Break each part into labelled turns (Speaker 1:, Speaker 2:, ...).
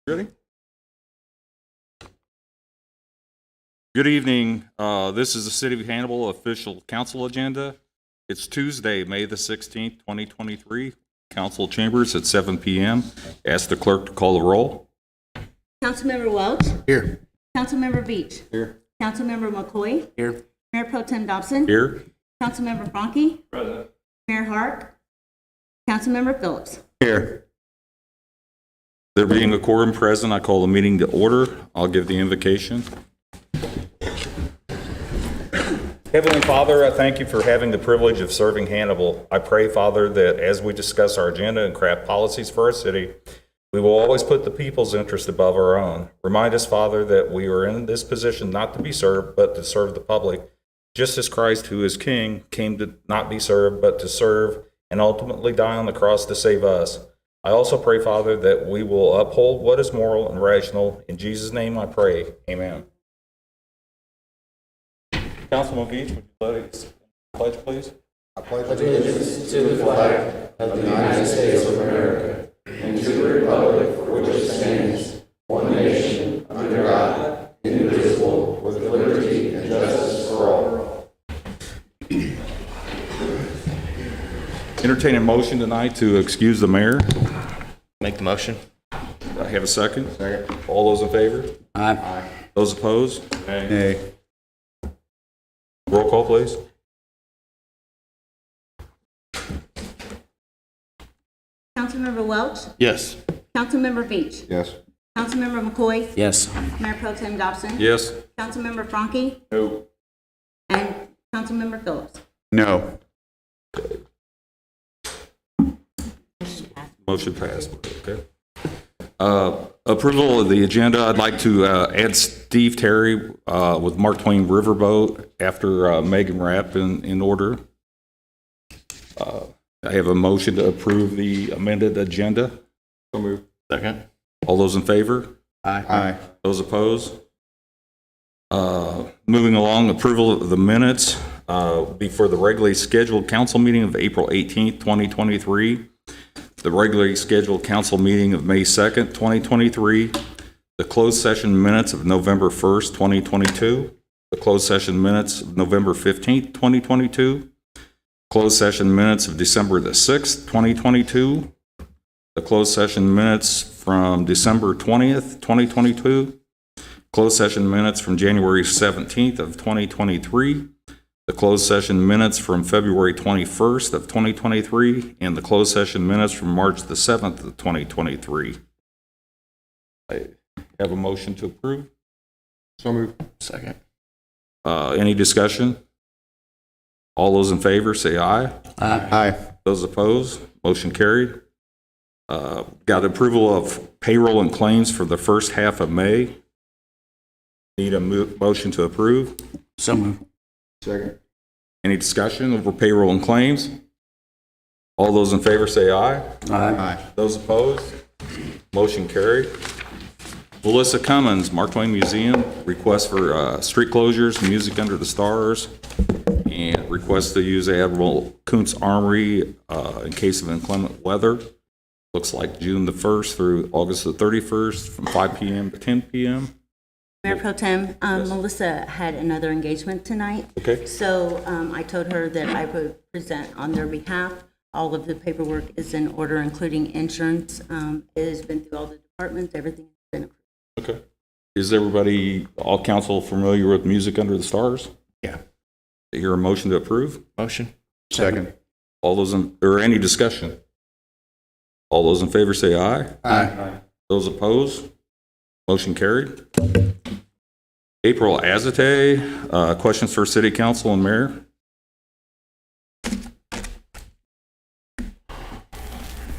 Speaker 1: Ready? Good evening. This is the City of Hannibal official council agenda. It's Tuesday, May the 16th, 2023. Council chambers at 7 p.m. Ask the clerk to call the roll.
Speaker 2: Councilmember Welch.
Speaker 3: Here.
Speaker 2: Councilmember Beach.
Speaker 3: Here.
Speaker 2: Councilmember McCoy.
Speaker 3: Here.
Speaker 2: Mayor Pro Tem Dobson.
Speaker 1: Here.
Speaker 2: Councilmember Franke.
Speaker 1: Present.
Speaker 2: Mayor Hark. Councilmember Phillips.
Speaker 3: Here.
Speaker 1: There being a quorum present, I call the meeting to order. I'll give the invocation. Heavenly Father, I thank you for having the privilege of serving Hannibal. I pray, Father, that as we discuss our agenda and craft policies for our city, we will always put the people's interest above our own. Remind us, Father, that we are in this position not to be served, but to serve the public, just as Christ, who is King, came to not be served, but to serve and ultimately die on the cross to save us. I also pray, Father, that we will uphold what is moral and rational. In Jesus' name I pray. Amen. Councilman Beach, would you let us pledge, please?
Speaker 3: I pledge allegiance to the flag of the United States of America and to the republic for which it stands, one nation, under God, indivisible, with liberty and justice for all.
Speaker 1: Entertain a motion tonight to excuse the mayor.
Speaker 4: Make the motion.
Speaker 1: I have a second. Second. All those in favor?
Speaker 3: Aye.
Speaker 1: Those opposed?
Speaker 3: Nay.
Speaker 1: Roll call, please.
Speaker 2: Councilmember Welch.
Speaker 4: Yes.
Speaker 2: Councilmember Beach.
Speaker 3: Yes.
Speaker 2: Councilmember McCoy.
Speaker 4: Yes.
Speaker 2: Mayor Pro Tem Dobson.
Speaker 1: Yes.
Speaker 2: Councilmember Franke.
Speaker 1: No.
Speaker 2: And Councilmember Phillips.
Speaker 3: No.
Speaker 1: Motion passed. Okay. Approval of the agenda. I'd like to add Steve Terry with Mark Twain Riverboat after Megan Rapp in order. I have a motion to approve the amended agenda.
Speaker 4: So moved. Second.
Speaker 1: All those in favor?
Speaker 3: Aye.
Speaker 1: Those opposed? Moving along, approval of the minutes before the regularly scheduled council meeting of April 18th, 2023. The regularly scheduled council meeting of May 2nd, 2023, the closed session minutes of November 1st, 2022, the closed session minutes of November 15th, 2022, closed session minutes of December the 6th, 2022, the closed session minutes from December 20th, 2022, closed session minutes from January 17th of 2023, the closed session minutes from February 21st of 2023, and the closed session minutes from March the 7th of 2023. I have a motion to approve.
Speaker 3: So moved.
Speaker 4: Second.
Speaker 1: Any discussion? All those in favor say aye.
Speaker 3: Aye.
Speaker 1: Those opposed? Motion carried. Got approval of payroll and claims for the first half of May. Need a motion to approve.
Speaker 4: So moved.
Speaker 3: Second.
Speaker 1: Any discussion over payroll and claims? All those in favor say aye.
Speaker 3: Aye.
Speaker 1: Those opposed? Motion carried. Melissa Cummins, Mark Twain Museum, request for street closures, music under the stars, and request to use Admiral Kuntz Armory in case of inclement weather. Looks like June the 1st through August the 31st from 5 p.m. to 10 p.m.
Speaker 2: Mayor Pro Tem,
Speaker 1: Yes.
Speaker 2: Melissa had another engagement tonight.
Speaker 1: Okay.
Speaker 2: So I told her that I would present on their behalf. All of the paperwork is in order, including insurance. It has been through all the departments. Everything has been approved.
Speaker 1: Okay. Is everybody, all council, familiar with Music Under the Stars?
Speaker 4: Yeah.
Speaker 1: I hear a motion to approve?
Speaker 4: Motion.
Speaker 3: Second.
Speaker 1: All those in, or any discussion? All those in favor say aye.
Speaker 3: Aye.
Speaker 1: Those opposed? Motion carried. April Azate, questions for City Council and Mayor?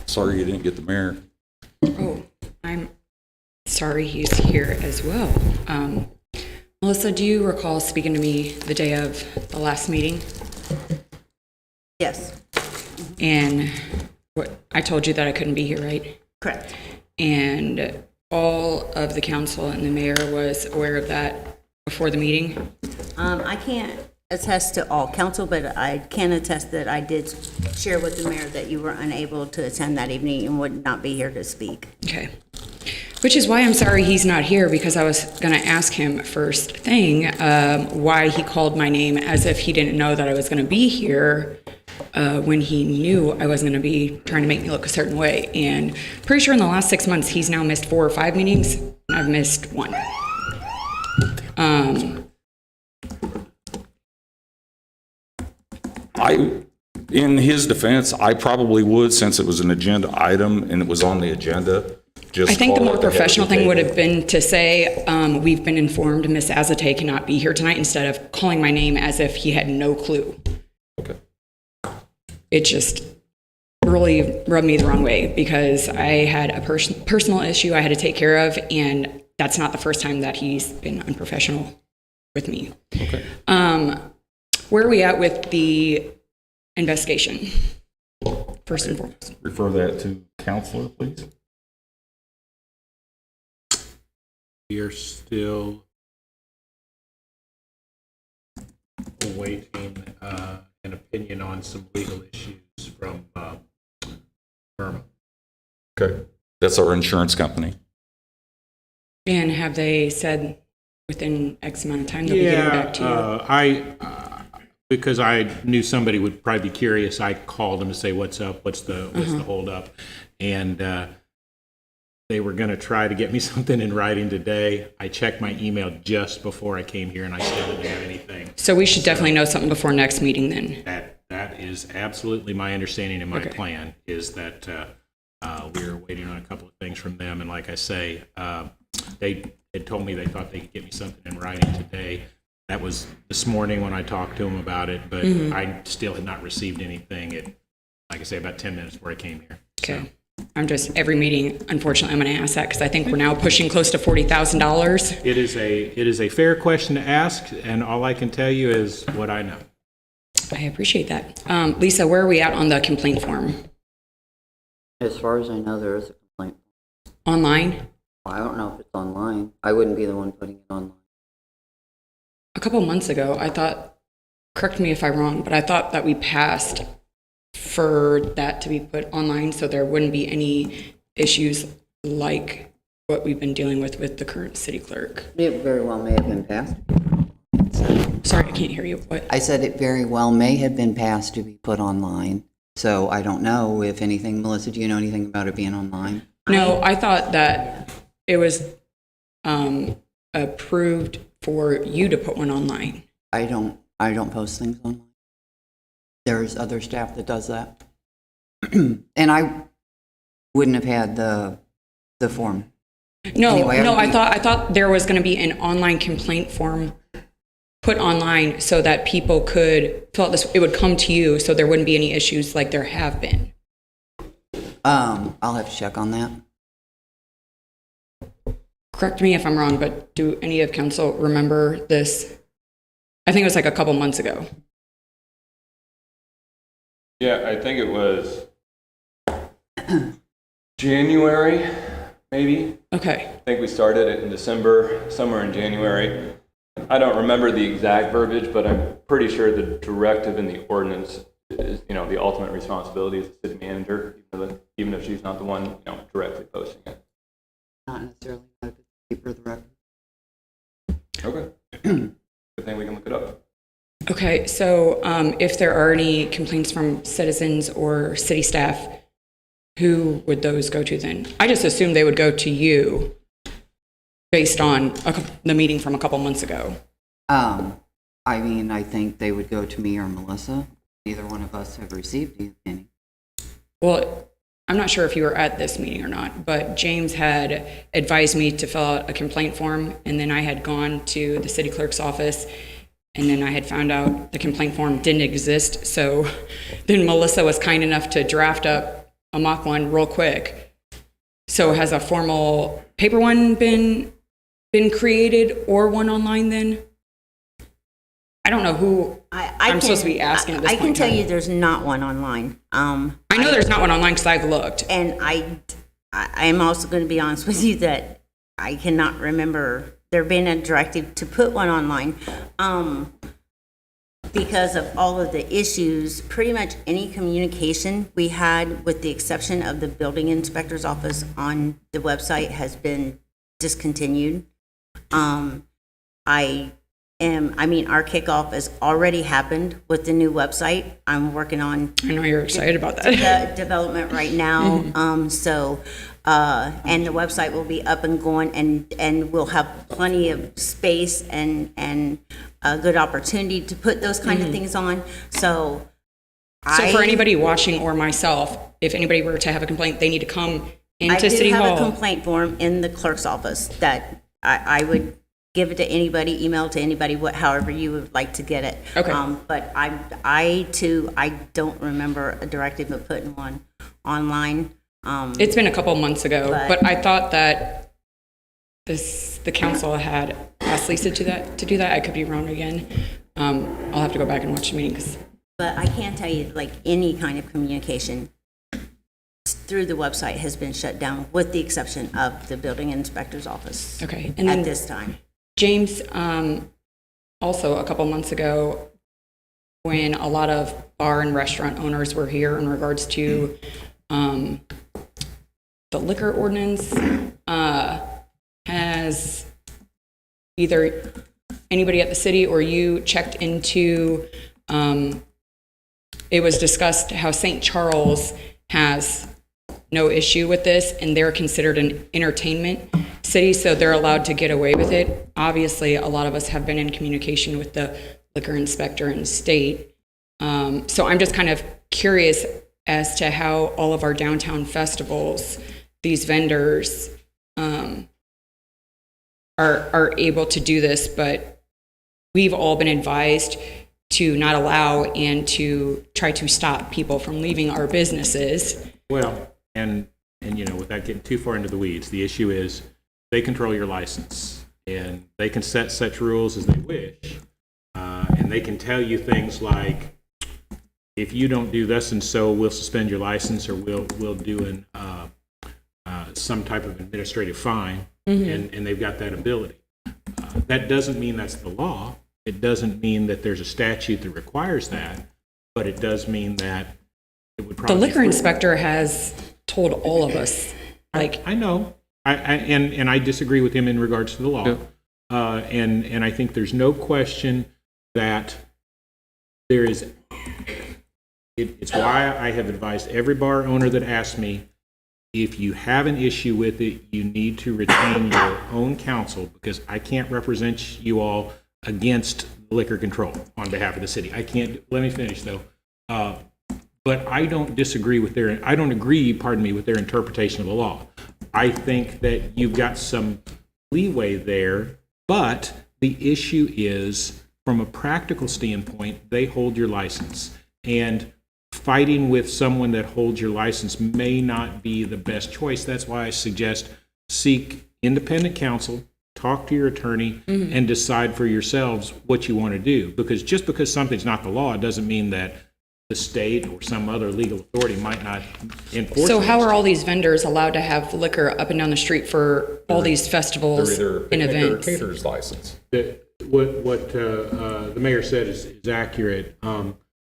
Speaker 1: Sorry you didn't get the mayor.
Speaker 5: Oh, I'm sorry he's here as well. Melissa, do you recall speaking to me the day of the last meeting?
Speaker 2: Yes,
Speaker 5: And what I told you that I couldn't be here, right?
Speaker 2: correct.
Speaker 5: And all of the council and the mayor was aware of that before the meeting?
Speaker 2: I can't attest to all council, but I can attest that I did share with the mayor that you were unable to attend that evening and would not be here to speak.
Speaker 5: Okay. Which is why I'm sorry he's not here, because I was going to ask him first thing why he called my name as if he didn't know that I was going to be here when he knew I wasn't going to be trying to make me look a certain way. And pretty sure in the last 6 months, he's now missed 4 or 5 meetings, and I've missed 1.
Speaker 1: In his defense, I probably would, since it was an agenda item and it was on the agenda. Just
Speaker 5: I think the
Speaker 1: call
Speaker 5: more
Speaker 1: it the head of the
Speaker 5: professional thing would
Speaker 1: table.
Speaker 5: have been to say, we've been informed Miss Azate cannot be here tonight, instead of calling my name as if he had no clue.
Speaker 1: Okay.
Speaker 5: It just really rubbed me the wrong way, because I had a personal issue I had to take care of, and that's not the first time that he's been unprofessional with me.
Speaker 1: Okay.
Speaker 5: Where are we at with the investigation? First and foremost.
Speaker 1: Refer that to counselor, please.
Speaker 6: We are still awaiting an opinion on some legal issues from Burma.
Speaker 1: Okay. That's our insurance company.
Speaker 5: And have they said within X amount of time they'll be getting back to you?
Speaker 6: Because I knew somebody would probably be curious, I called them to say, what's up, what's the hold up? And they were going to try to get me something in writing today. I checked my email just before I came here, and I still didn't have anything.
Speaker 5: So we should definitely know something before next meeting then.
Speaker 6: That is absolutely my understanding and my
Speaker 5: Okay.
Speaker 6: plan, is that we're waiting on a couple of things from them. And like I say, they had told me they thought they could get me something in writing today. That was this morning when I talked to them about it, but I still had not received anything like I say, about 10 minutes before I came here.
Speaker 5: Okay. I'm just, every meeting, unfortunately, I'm going to ask that, because I think we're now pushing close to $40,000.
Speaker 6: It is a fair question to ask, and all I can tell you is what I know.
Speaker 5: I appreciate that. Lisa, where are we at on the complaint form?
Speaker 7: As far as I know, there is a complaint.
Speaker 5: Online?
Speaker 7: I don't know if it's online. I wouldn't be the one putting it online.
Speaker 5: A couple months ago, I thought, correct me if I'm wrong, but I thought that we passed for that to be put online, so there wouldn't be any issues like what we've been dealing with the current city clerk.
Speaker 7: It very well may have been passed.
Speaker 5: Sorry, I can't hear you. What?
Speaker 7: I said it very well may have been passed to be put online. So I don't know if anything. Melissa, do you know anything about it being online?
Speaker 5: No, I thought that it was approved for you to put one online.
Speaker 7: I don't post things online. There's other staff that does that. And I wouldn't have had the form.
Speaker 5: No,
Speaker 7: Anyway,
Speaker 5: no,
Speaker 7: I
Speaker 5: I thought there was going to be an online complaint form put online so that people could fill out this. It would come to you, so there wouldn't be any issues like there have been.
Speaker 7: I'll have to check on that.
Speaker 5: Correct me if I'm wrong, but do any of council remember this? I think it was like a couple months ago.
Speaker 8: Yeah, I think it was January, maybe.
Speaker 5: Okay.
Speaker 8: I think we started it in December, somewhere in January. I don't remember the exact verbiage, but I'm pretty sure the directive in the ordinance is, the ultimate responsibility is the city manager, even if she's not the one, directly posting it.
Speaker 7: Not necessarily for the record.
Speaker 8: Okay. Good thing we can look it up.
Speaker 5: Okay, so if there are any complaints from citizens or city staff, who would those go to then? I just assumed they would go to you based on the meeting from a couple months ago.
Speaker 7: I think they would go to me or Melissa. Neither one of us have received any.
Speaker 5: Well, I'm not sure if you were at this meeting or not, but James had advised me to fill out a complaint form, and then I had gone to the city clerk's office, and then I had found out the complaint form didn't exist. So then Melissa was kind enough to draft up a mock one real quick. So has a formal paper one been created or one online then? I don't know who I'm supposed to be asking at this
Speaker 2: I
Speaker 5: point.
Speaker 2: can tell you there's not one online.
Speaker 5: I know there's not one online because I've looked.
Speaker 2: And I am also going to be honest with you that I cannot remember there being a directive to put one online. because of all of the issues, pretty much any communication we had, with the exception of the building inspector's office on the website, has been discontinued. Our kickoff has already happened with the new website. I'm working on
Speaker 5: I know you're excited about that.
Speaker 2: development right now. And the website will be up and going, and we'll have plenty of space and a good opportunity to put those kind of things on. So
Speaker 5: For anybody watching or myself, if anybody were to have a complaint, they need to come into City
Speaker 2: I do have a
Speaker 5: Hall.
Speaker 2: complaint form in the clerk's office that I would give it to anybody, email to anybody, however you would like to get it.
Speaker 5: Okay.
Speaker 2: But I don't remember a directive of putting one online.
Speaker 5: It's been a couple months ago,
Speaker 2: But-
Speaker 5: but I thought that the council had asked Lisa to do that. I could be wrong again. I'll have to go back and watch the meeting 'cause
Speaker 2: But I can't tell you, like, any kind of communication through the website has been shut down, with the exception of the building inspector's office.
Speaker 5: Okay, and then-
Speaker 2: At this time.
Speaker 5: James, also a couple months ago, when a lot of bar and restaurant owners were here in regards to the liquor ordinance, has either anybody at the city or you checked into, it was discussed how St. Charles has no issue with this, and they're considered an entertainment city, so they're allowed to get away with it. Obviously, a lot of us have been in communication with the liquor inspector in the state. So I'm just kind of curious as to how all of our downtown festivals, these vendors, are able to do this, but we've all been advised to not allow and to try to stop people from leaving our businesses.
Speaker 6: Well, and without getting too far into the weeds, the issue is they control your license, and they can set such rules as they wish, and they can tell you things like, if you don't do this and so, we'll suspend your license, or we'll do some type of administrative fine, and they've got that ability. That doesn't mean that's the law. It doesn't mean that there's a statute that requires that, but it does mean that it would probably.
Speaker 5: The liquor inspector has told all of us, like,
Speaker 6: I know, and I disagree with him in regards to the law, and I think there's no question that there is. It's why I have advised every bar owner that asks me, if you have an issue with it, you need to retain your own counsel, because I can't represent you all against liquor control on behalf of the city. I can't. Let me finish though. But I don't agree with their interpretation of the law. I think that you've got some leeway there, but the issue is, from a practical standpoint, they hold your license, and fighting with someone that holds your license may not be the best choice. That's why I suggest seek independent counsel, talk to your attorney, and decide for yourselves what you want to do. Because just because something's not the law doesn't mean that the state or some other legal authority might not enforce it.
Speaker 5: so how are all these vendors allowed to have liquor up and down the street for all these festivals
Speaker 1: They're either
Speaker 5: and
Speaker 1: picnic or
Speaker 5: events?
Speaker 1: caterer's license.
Speaker 6: What the mayor said is accurate.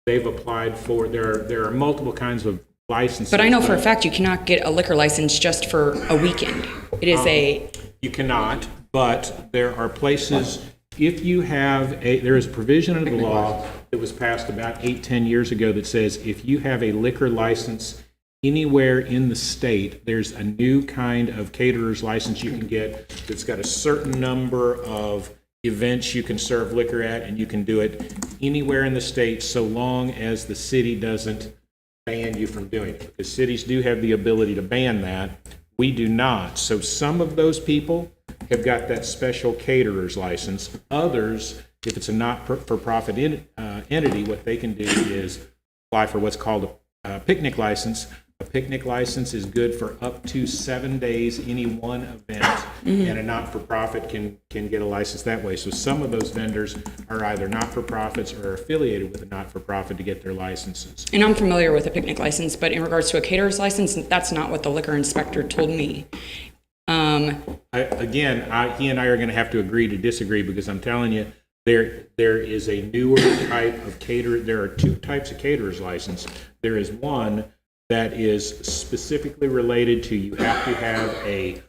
Speaker 6: They've applied for, there are multiple kinds of licenses.
Speaker 5: But I know for a fact you cannot get a liquor license just for a weekend. It is
Speaker 6: You cannot, but there are places, if you have there is a provision under the law that was passed about 8-10 years ago that says if you have a liquor license anywhere in the state, there's a new kind of caterer's license you can get that's got a certain number of events you can serve liquor at, and you can do it anywhere in the state so long as the city doesn't ban you from doing it. Because cities do have the ability to ban that. We do not. So some of those people have got that special caterer's license. Others, if it's a not-for-profit entity, what they can do is apply for what's called a picnic license. A picnic license is good for up to 7 days, any one event, and a not-for-profit can get a license that way. So some of those vendors are either not-for-profits or affiliated with a not-for-profit to get their licenses.
Speaker 5: and I'm familiar with a picnic license, but in regards to a caterer's license, that's not what the liquor inspector told me.
Speaker 6: He and I are going to have to agree to disagree, because I'm telling you, There is a newer type of caterer. There are two types of caterer's license. There is one that is specifically related to you have to have a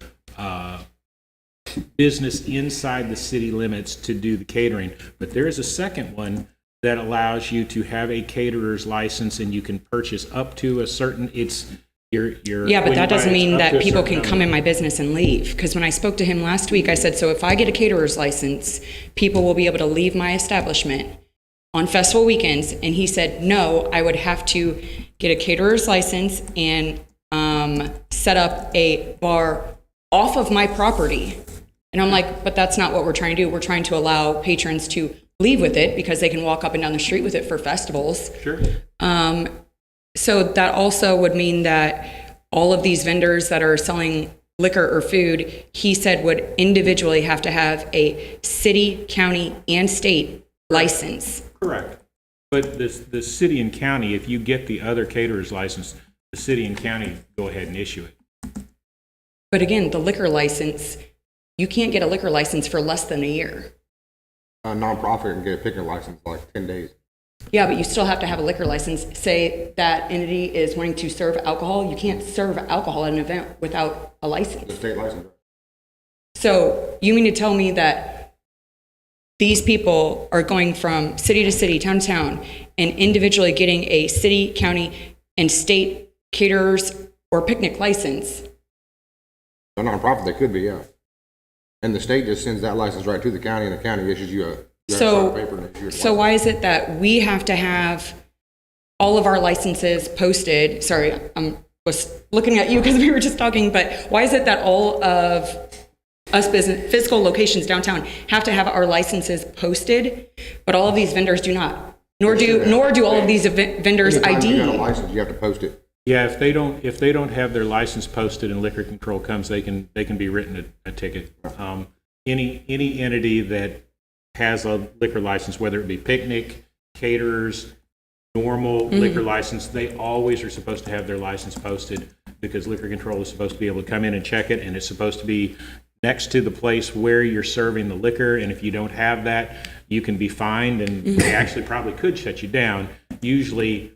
Speaker 6: business inside the city limits to do the catering. But there is a second one that allows you to have a caterer's license, and you can purchase up to a certain,
Speaker 5: Yeah, but that doesn't mean that people can come in my business and leave. Because when I spoke to him last week, I said, so if I get a caterer's license, people will be able to leave my establishment on festival weekends. And he said, no, I would have to get a caterer's license and set up a bar off of my property. And I'm like, but that's not what we're trying to do. We're trying to allow patrons to leave with it because they can walk up and down the street with it for festivals.
Speaker 6: Sure.
Speaker 5: So that also would mean that all of these vendors that are selling liquor or food, he said would individually have to have a city, county, and state license.
Speaker 6: Correct. But the city and county, if you get the other caterer's license, the city and county go ahead and issue it.
Speaker 5: But again, the liquor license, you can't get a liquor license for less than a year.
Speaker 9: A nonprofit can get a picnic license in like 10 days.
Speaker 5: Yeah, but you still have to have a liquor license. Say that entity is wanting to serve alcohol. You can't serve alcohol at an event without a
Speaker 9: The
Speaker 5: license.
Speaker 9: state license.
Speaker 5: So you mean to tell me that these people are going from city to city, town to town, and individually getting a city, county, and state caterers or picnic license?
Speaker 9: A nonprofit, they could be, yeah. And the state just sends that license right to the county, and the county issues you a paper and issues you a
Speaker 5: So why is it that we have to have all of our licenses posted? Sorry, I was looking at you because we were just talking, but why is it that all of us business physical locations downtown have to have our licenses posted, but all of these vendors do not? Nor do all of these vendors
Speaker 9: Anytime you got a
Speaker 5: ID.
Speaker 9: license, you have to post it.
Speaker 6: Yeah, if they don't have their license posted and liquor control comes, they can be written a ticket. Any entity that has a liquor license, whether it be picnic, caterers, normal liquor license, they always are supposed to have their license posted because liquor control is supposed to be able to come in and check it, and it's supposed to be next to the place where you're serving the liquor. And if you don't have that, you can be fined, and they actually probably could shut you down. Usually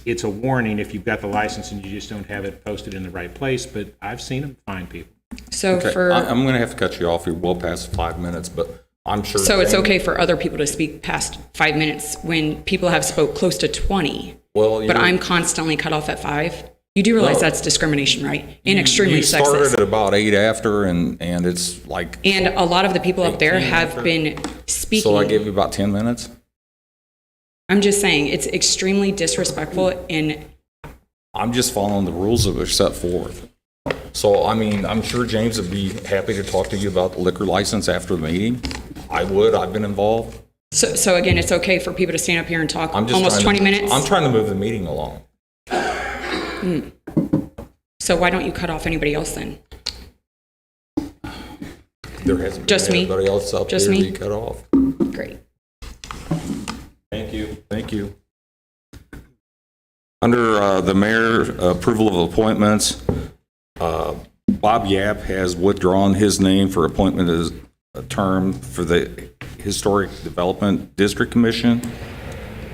Speaker 6: it's a warning if you've got the license and you just don't have it posted in the right place, but I've seen them fine people.
Speaker 5: So
Speaker 1: Okay,
Speaker 5: for
Speaker 1: I'm going to have to cut you off. You're well past 5 minutes, but I'm sure.
Speaker 5: so it's
Speaker 1: James-
Speaker 5: okay for other people to speak past 5 minutes when people have spoke close to 20.
Speaker 1: Well,
Speaker 5: But
Speaker 1: you're-
Speaker 5: I'm constantly cut off at 5. You do realize
Speaker 1: No.
Speaker 5: that's discrimination, right? And extremely
Speaker 1: You started
Speaker 5: sexist.
Speaker 1: at about 8 after, and it's like,
Speaker 5: And a lot of the people up there
Speaker 1: 18
Speaker 5: have
Speaker 1: after.
Speaker 5: been speaking.
Speaker 1: so I gave you about 10 minutes?
Speaker 5: I'm just saying, it's extremely disrespectful, and
Speaker 1: I'm just following the rules that are set forth. So, I mean, I'm sure James would be happy to talk to you about the liquor license after the meeting. I would, I've been involved.
Speaker 5: so again, it's okay for people to stand up here and talk
Speaker 1: I'm just
Speaker 5: almost
Speaker 1: trying
Speaker 5: 20
Speaker 1: to-
Speaker 5: minutes.
Speaker 1: I'm trying to move the meeting along.
Speaker 5: So why don't you cut off anybody else then?
Speaker 1: There hasn't
Speaker 5: Just
Speaker 1: been
Speaker 5: me?
Speaker 1: anybody else up
Speaker 5: Just
Speaker 1: there to
Speaker 5: me?
Speaker 1: be cut off.
Speaker 5: Great.
Speaker 1: Thank you. Thank you. Under the mayor, approval of appointments, Bob Yap has withdrawn his name for appointment as a term for the Historic Development District Commission.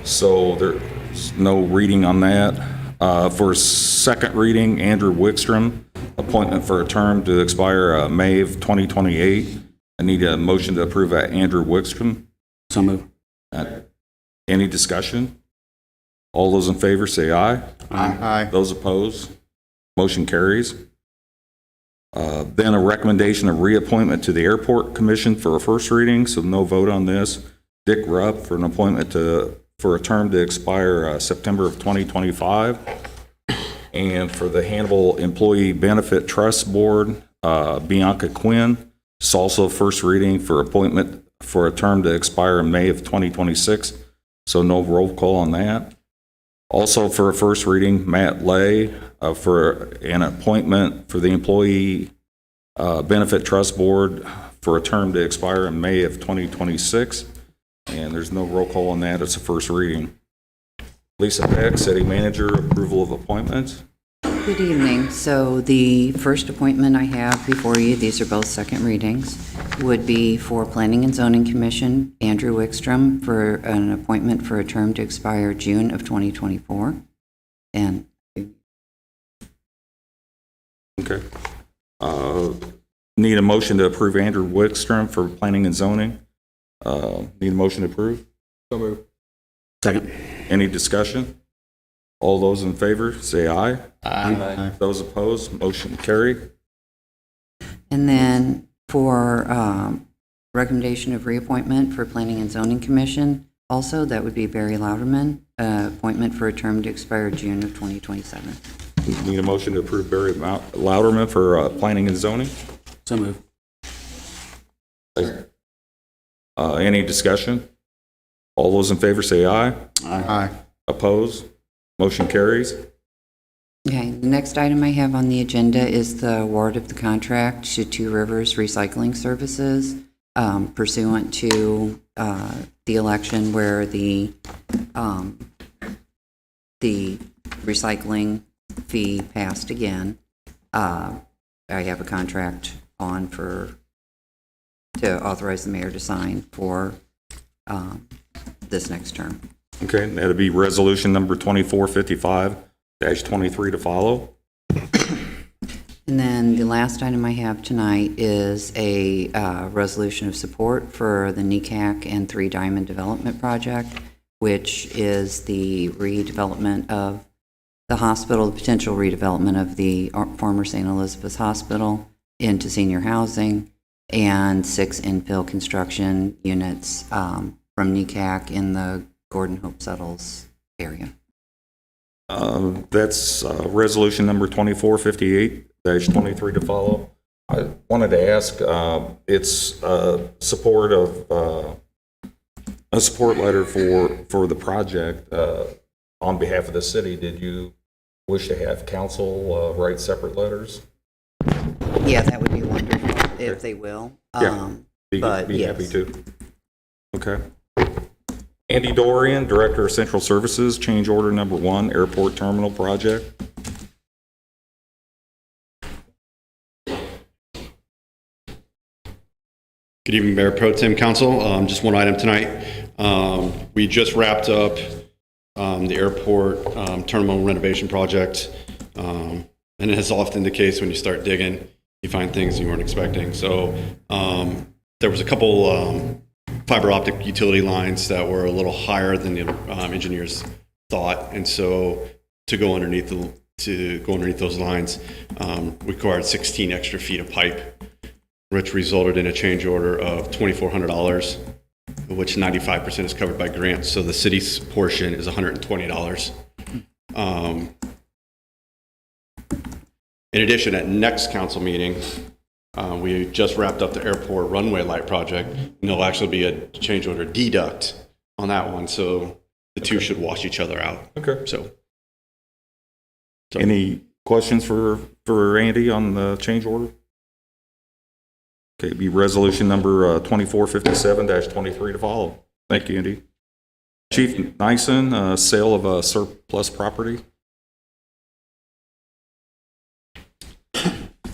Speaker 1: So there's no reading on that. For second reading, Andrew Wickstrom, appointment for a term to expire May of 2028. I need a motion to approve Andrew Wickstrom.
Speaker 4: So move.
Speaker 1: Any discussion? All those in favor say aye.
Speaker 9: Aye.
Speaker 1: Those opposed? Motion carries. Then a recommendation of reappointment to the Airport Commission for a first reading, so no vote on this. Dick Rupp for an appointment for a term to expire September of 2025. And for the Hannibal Employee Benefit Trust Board, Bianca Quinn. It's also first reading for appointment for a term to expire in May of 2026, so no roll call on that. Also for a first reading, Matt Lay for an appointment for the Employee Benefit Trust Board for a term to expire in May of 2026. And there's no roll call on that. It's a first reading. Lisa Peck, City Manager, approval of appointments.
Speaker 7: Good evening. So the first appointment I have before you, these are both second readings, would be for Planning and Zoning Commission, Andrew Wickstrom, for an appointment for a term to expire June of 2024. And
Speaker 1: Okay. Need a motion to approve Andrew Wickstrom for planning and zoning. Need a motion to approve?
Speaker 9: So moved.
Speaker 4: Second.
Speaker 1: Any discussion? All those in favor, say aye.
Speaker 4: Aye.
Speaker 1: Those opposed, motion carried.
Speaker 7: And then for recommendation of reappointment for Planning and Zoning Commission, also, that would be Barry Louderman, appointment for a term to expire June of 2027.
Speaker 1: Need a motion to approve Barry Louderman for planning and zoning.
Speaker 4: So moved.
Speaker 1: Any discussion? All those in favor say aye.
Speaker 9: Aye.
Speaker 1: Opposed? Motion carries.
Speaker 7: Okay, the next item I have on the agenda is the award of the contract to Two Rivers Recycling Services pursuant to the election where the recycling fee passed again. I have a contract on to authorize the mayor to sign for this next term.
Speaker 1: Okay, that'll be resolution number 2455-23 to follow.
Speaker 7: And then the last item I have tonight is a resolution of support for the NECAC and Three Diamond Development Project, which is the redevelopment of the hospital, the potential redevelopment of the former St. Elizabeth's Hospital into senior housing, and 6 infill construction units from NECAC in the Gordon Hope Settles area.
Speaker 1: That's resolution number 2458-23 to follow. I wanted to ask, it's support of a support letter for the project on behalf of the city. Did you wish to have council write separate letters?
Speaker 7: Yeah, that would be wonderful if they will.
Speaker 1: Yeah. Be happy
Speaker 7: yes.
Speaker 1: to. Okay. Andy Dorian, Director of Central Services, change order number 1, Airport Terminal Project.
Speaker 10: Good evening, Mayor Pro Tem Council. Just one item tonight. We just wrapped up the airport terminal renovation project. And it is often the case when you start digging, you find things you weren't expecting. So there was a couple fiber optic utility lines that were a little higher than the engineers thought. And so to go underneath those lines required 16 extra feet of pipe, which resulted in a change order of $2,400, which 95% is covered by grants. So the city's portion is $120. In addition, at next council meeting, we just wrapped up the airport runway light project, and there'll actually be a change order deduct on that one. So the two should wash each other out.
Speaker 1: Okay.
Speaker 10: So
Speaker 1: Any questions for Andy on the change order? Okay, it'd be resolution number 2457-23 to follow. Thank you, Andy. Chief Nyson, sale of a surplus property.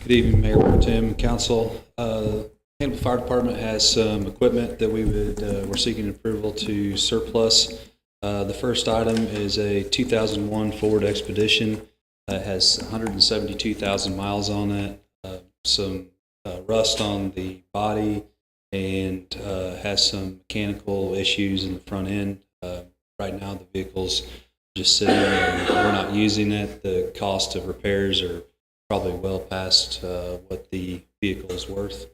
Speaker 11: Good evening, Mayor Pro Tem and Council. Hannibal Fire Department has some equipment that we're seeking approval to surplus. The first item is a 2001 Ford Expedition. It has 172,000 miles on it, some rust on the body, and has some mechanical issues in the front end. Right now, the vehicle's just sitting there and we're not using it. The cost of repairs are probably well past what the vehicle is worth.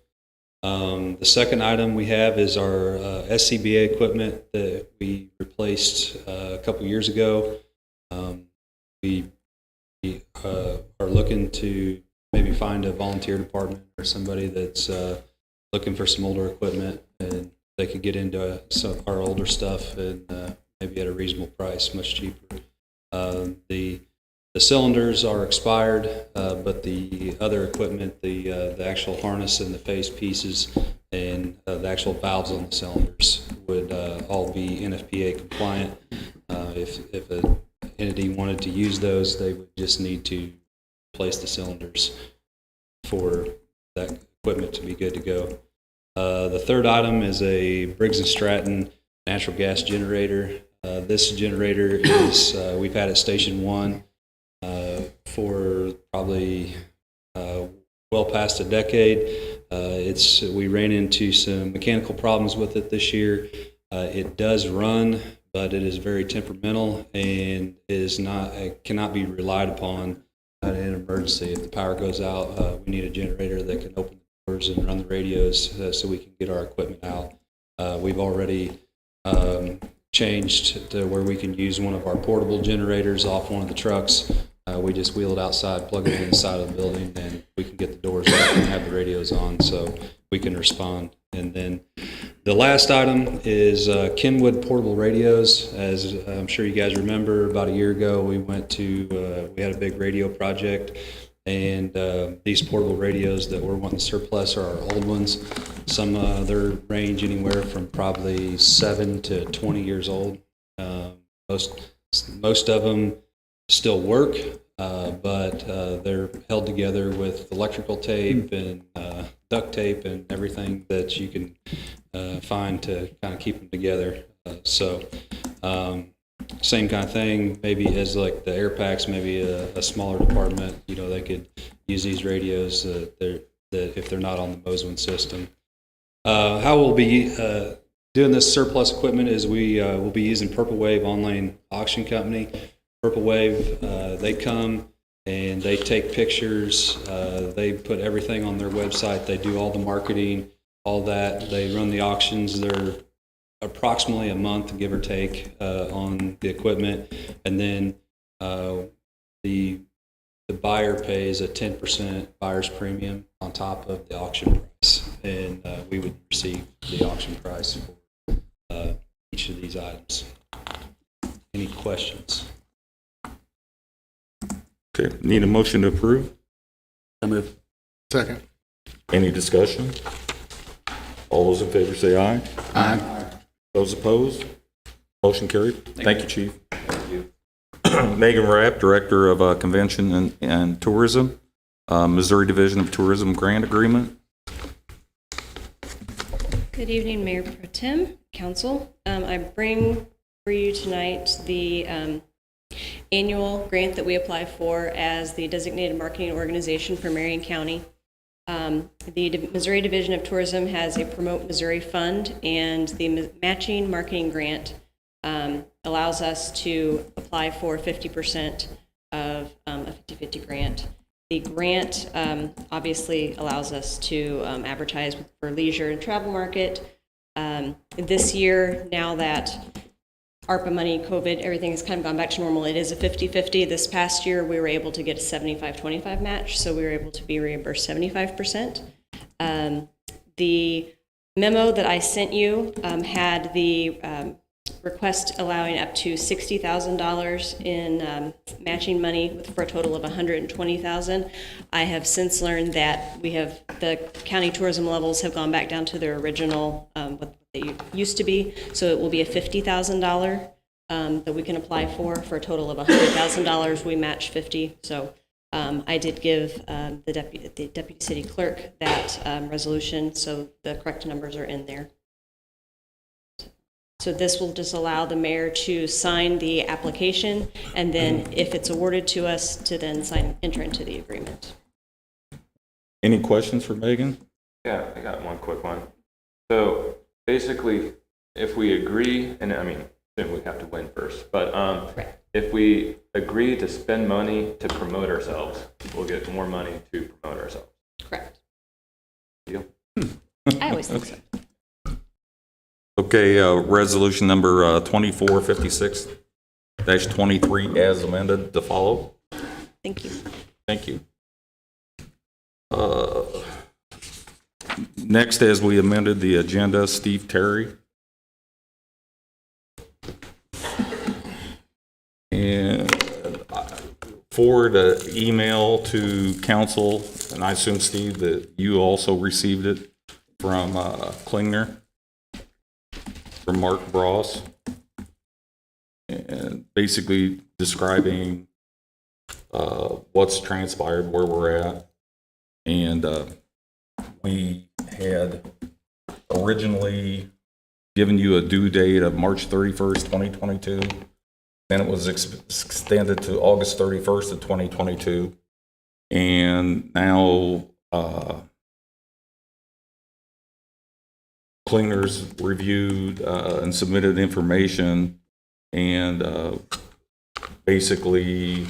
Speaker 11: The second item we have is our SCBA equipment that we replaced a couple years ago. We are looking to maybe find a volunteer department or somebody that's looking for some older equipment, and they could get into some of our older stuff and maybe at a reasonable price, much cheaper. The cylinders are expired, but the other equipment, the actual harness and the face pieces and the actual valves on the cylinders would all be NFPA compliant. If an entity wanted to use those, they would just need to replace the cylinders for that equipment to be good to go. The third item is a Briggs & Stratton natural gas generator. This generator is, we've had at Station 1 for probably well past a decade. We ran into some mechanical problems with it this year. It does run, but it is very temperamental and it cannot be relied upon in an emergency. If the power goes out, we need a generator that can open the doors and run the radios so we can get our equipment out. We've already changed to where we can use one of our portable generators off one of the trucks. We just wheel it outside, plug it in the side of the building, and we can get the doors open and have the radios on so we can respond. And then the last item is Kenwood portable radios. As I'm sure you guys remember, about a year ago, we had a big radio project, and these portable radios that we're wanting to surplus are our old ones. Some they range anywhere from probably 7 to 20 years old. Most of them still work, but they're held together with electrical tape and duct tape and everything that you can find to kind of keep them together. Same kind of thing, maybe as like the air packs, maybe a smaller department, they could use these radios that if they're not on the Moswin system. How we'll be doing this surplus equipment is we will be using Purple Wave Online Auction Company. Purple Wave, they come and they take pictures. They put everything on their website. They do all the marketing, all that. They run the auctions. They're approximately a month, give or take, on the equipment. And then the buyer pays a 10% buyer's premium on top of the auction price. And we would receive the auction price for each of these items. Any questions?
Speaker 1: Okay, need a motion to approve?
Speaker 4: So move.
Speaker 9: Second.
Speaker 1: Any discussion? All those in favor say aye.
Speaker 4: Aye.
Speaker 1: Those opposed? Motion carried. Thank you, Chief. Thank you. Megan Rapp, Director of Convention and Tourism, Missouri Division of Tourism Grant Agreement.
Speaker 12: Good evening, Mayor Pro Tem, Council. I bring for you tonight the annual grant that we apply for as the designated marketing organization for Marion County. The Missouri Division of Tourism has a Promote Missouri Fund, and the matching marketing grant allows us to apply for 50% of a 50-50 grant. The grant obviously allows us to advertise for leisure and travel market. This year, now that ARPA money, COVID, everything has kind of gone back to normal. It is a 50-50. This past year, we were able to get a 75-25 match, so we were able to be reimbursed 75%. The memo that I sent you had the request allowing up to $60,000 in matching money for a total of $120,000. I have since learned that the county tourism levels have gone back down to their original what they used to be, so it will be a $50,000 that we can apply for a total of $100,000. We match 50. So I did give the deputy city clerk that resolution, so the correct numbers are in there. So this will just allow the mayor to sign the application, and then if it's awarded to us, to then enter into the agreement.
Speaker 1: Any questions for Megan?
Speaker 8: Yeah, I got one quick one. So basically, if we agree, and I mean, then we have to win first, but if we agree to spend money to promote ourselves, we'll get more money to promote ourselves.
Speaker 12: Correct.
Speaker 8: Deal?
Speaker 12: I always think so.
Speaker 1: Okay, resolution number 2456-23 as amended to follow.
Speaker 12: Thank you.
Speaker 1: Thank you. Next, as we amended the agenda, Steve Terry. And forward an email to council, and I assume, Steve, that you also received it from Klingner, from Mark Bross, and basically describing what's transpired, where we're at. And we had originally given you a due date of March 31st, 2022. Then it was extended to August 31st of 2022. And now cleaners reviewed and submitted information, and basically,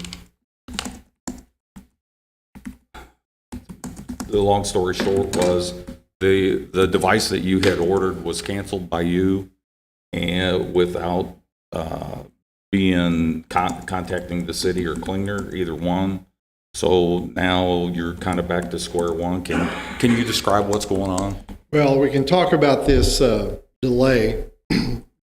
Speaker 1: the long story short was the device that you had ordered was canceled by you, and without contacting the city or cleaner, either one. So now you're kind of back to square one. Can you describe what's going on?
Speaker 13: Well, we can talk about this delay.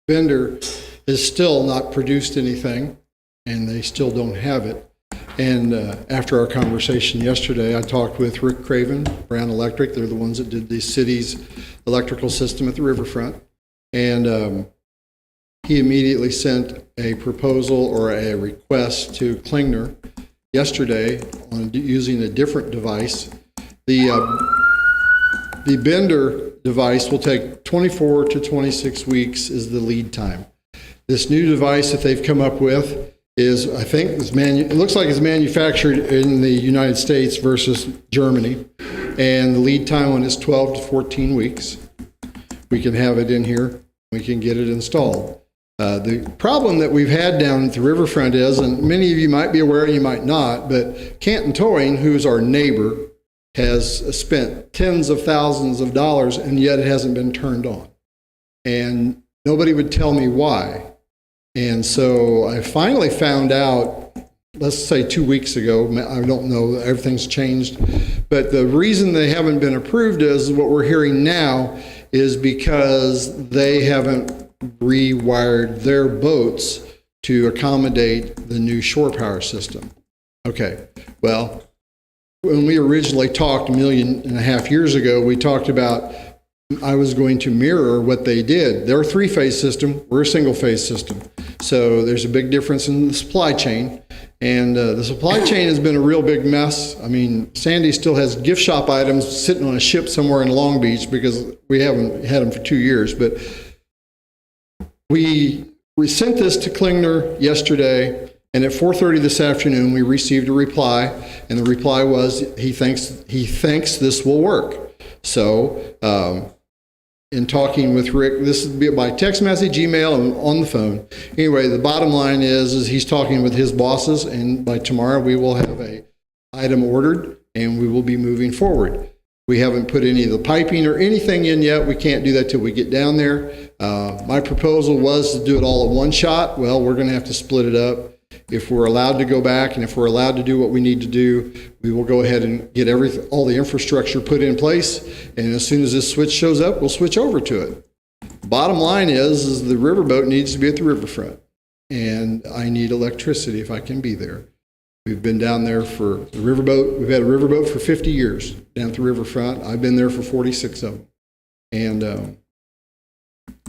Speaker 13: Vendor has still not produced anything, and they still don't have it. And after our conversation yesterday, I talked with Rick Craven, Brown Electric. They're the ones that did the city's electrical system at the riverfront. And he immediately sent a proposal or a request to Klingner yesterday on using a different device. The Bender device will take 24 to 26 weeks is the lead time. This new device that they've come up with is, I think, it looks like it's manufactured in the United States versus Germany, and the lead time on it is 12 to 14 weeks. We can have it in here. We can get it installed. The problem that we've had down at the riverfront is, and many of you might be aware, you might not, but Canton Towing, who's our neighbor, has spent tens of thousands of dollars, and yet it hasn't been turned on. And nobody would tell me why. And so I finally found out, let's say 2 weeks ago, I don't know, everything's changed, but the reason they haven't been approved is what we're hearing now is because they haven't rewired their boats to accommodate the new shore power system. Okay, well, when we originally talked 1.5 million years ago, we talked about I was going to mirror what they did. They're a three-phase system, we're a single-phase system. So there's a big difference in the supply chain. And the supply chain has been a real big mess. I mean, Sandy still has gift shop items sitting on a ship somewhere in Long Beach because we haven't had them for 2 years. But we sent this to Klingner yesterday, and at 4:30 this afternoon, we received a reply, and the reply was he thinks this will work. So in talking with Rick, this would be by text message, email, and on the phone. Anyway, the bottom line is he's talking with his bosses, and by tomorrow we will have a item ordered, and we will be moving forward. We haven't put any of the piping or anything in yet. We can't do that till we get down there. My proposal was to do it all in one shot. Well, we're going to have to split it up. If we're allowed to go back and if we're allowed to do what we need to do, we will go ahead and get all the infrastructure put in place. And as soon as this switch shows up, we'll switch over to it. Bottom line is the riverboat needs to be at the riverfront. And I need electricity if I can be there. We've been down there for the riverboat. We've had a riverboat for 50 years down at the riverfront. I've been there for 46 of them. And